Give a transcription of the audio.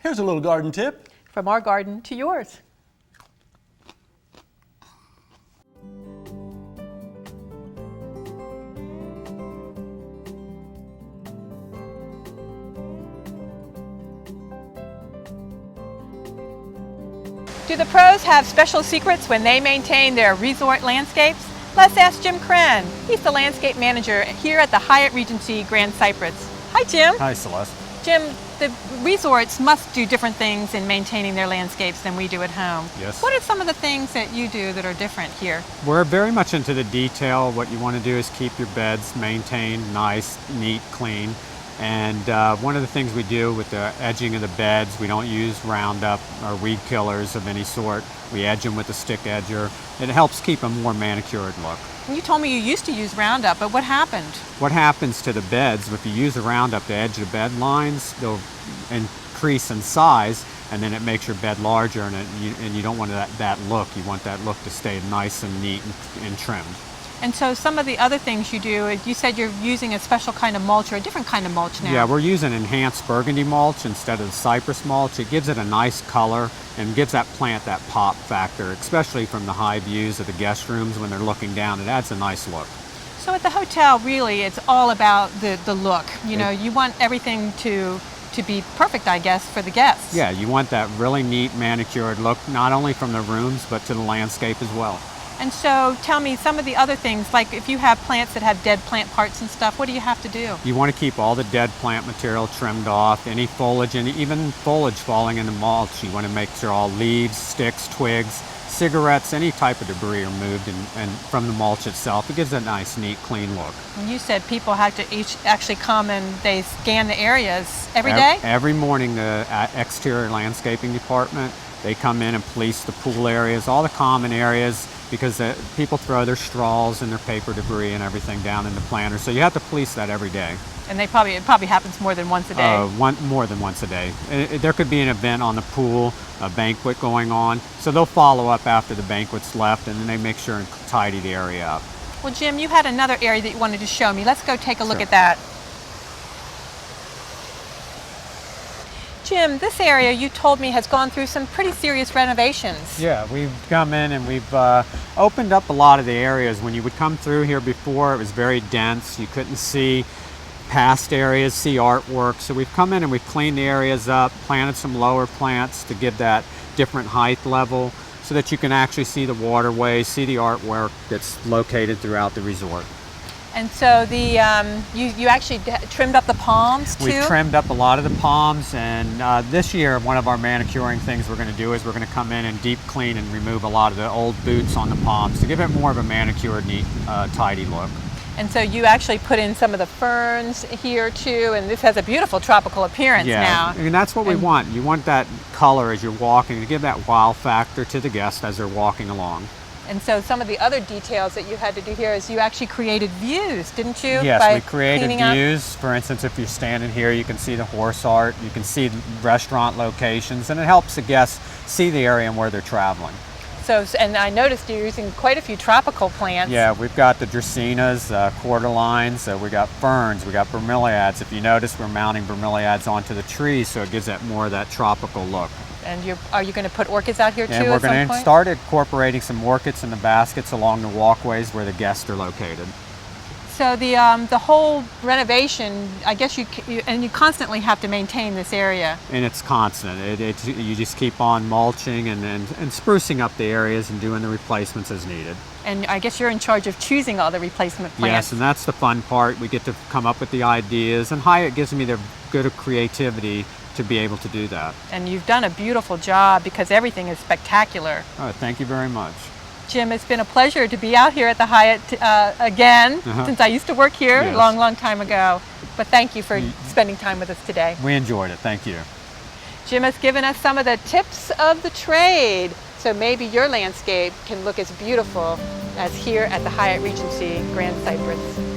Here's a little garden tip. From our garden to yours. Do the pros have special secrets when they maintain their resort landscapes? Let's ask Jim Kren. He's the landscape manager here at the Hyatt Regency Grand Cypress. Hi, Jim. Hi, Celeste. Jim, the resorts must do different things in maintaining their landscapes than we do at home. Yes. What are some of the things that you do that are different here? We're very much into the detail. What you want to do is keep your beds maintained, nice, neat, clean. And one of the things we do with the edging of the beds, we don't use Roundup or weed killers of any sort. We edge them with a stick edger. It helps keep a more manicured look. You told me you used to use Roundup, but what happened? What happens to the beds, if you use a Roundup to edge the bed lines, they'll increase in size, and then it makes your bed larger, and you don't want that look. You want that look to stay nice and neat and trimmed. And so some of the other things you do, you said you're using a special kind of mulch or a different kind of mulch now. Yeah, we're using enhanced burgundy mulch instead of the cypress mulch. It gives it a nice color and gives that plant that pop factor, especially from the high views of the guest rooms when they're looking down. It adds a nice look. So at the hotel, really, it's all about the look. You know, you want everything to be perfect, I guess, for the guests. Yeah, you want that really neat manicured look, not only from the rooms, but to the landscape as well. And so tell me some of the other things, like if you have plants that have dead plant parts and stuff, what do you have to do? You want to keep all the dead plant material trimmed off, any foliage, and even foliage falling in the mulch. You want to make sure all leaves, sticks, twigs, cigarettes, any type of debris are moved and from the mulch itself. It gives a nice, neat, clean look. And you said people have to actually come and they scan the areas every day? Every morning, the exterior landscaping department, they come in and police the pool areas, all the common areas, because people throw their straws and their paper debris and everything down in the planter. So you have to police that every day. And it probably happens more than once a day. More than once a day. There could be an event on the pool, a banquet going on. So they'll follow up after the banquet's left, and then they make sure and tidy the area up. Well, Jim, you had another area that you wanted to show me. Let's go take a look at that. Jim, this area you told me has gone through some pretty serious renovations. Yeah, we've come in and we've opened up a lot of the areas. When you would come through here before, it was very dense. You couldn't see past areas, see artwork. So we've come in and we've cleaned the areas up, planted some lower plants to give that different height level so that you can actually see the waterways, see the artwork that's located throughout the resort. And so you actually trimmed up the palms too? We trimmed up a lot of the palms, and this year one of our manicuring things we're going to do is we're going to come in and deep clean and remove a lot of the old boots on the palms to give it more of a manicured, neat, tidy look. And so you actually put in some of the ferns here too, and this has a beautiful tropical appearance now. Yeah, and that's what we want. You want that color as you're walking to give that wow factor to the guests as they're walking along. And so some of the other details that you had to do here is you actually created views, didn't you? Yes, we created views. For instance, if you're standing here, you can see the horse art, you can see restaurant locations, and it helps the guests see the area and where they're traveling. So, and I noticed you're using quite a few tropical plants. Yeah, we've got the dracaenas, cordyline, we got ferns, we got bromeliads. If you notice, we're mounting bromeliads onto the trees, so it gives that more of that tropical look. And are you going to put orchids out here too? And we're going to start incorporating some orchids in the baskets along the walkways where the guests are located. So the whole renovation, I guess you constantly have to maintain this area. And it's constant. You just keep on mulching and sprucing up the areas and doing the replacements as needed. And I guess you're in charge of choosing all the replacement plants. Yes, and that's the fun part. We get to come up with the ideas, and Hyatt gives me the good of creativity to be able to do that. And you've done a beautiful job because everything is spectacular. Oh, thank you very much. Jim, it's been a pleasure to be out here at the Hyatt again, since I used to work here a long, long time ago. But thank you for spending time with us today. We enjoyed it. Thank you. Jim has given us some of the tips of the trade, so maybe your landscape can look as beautiful as here at the Hyatt Regency Grand Cypress.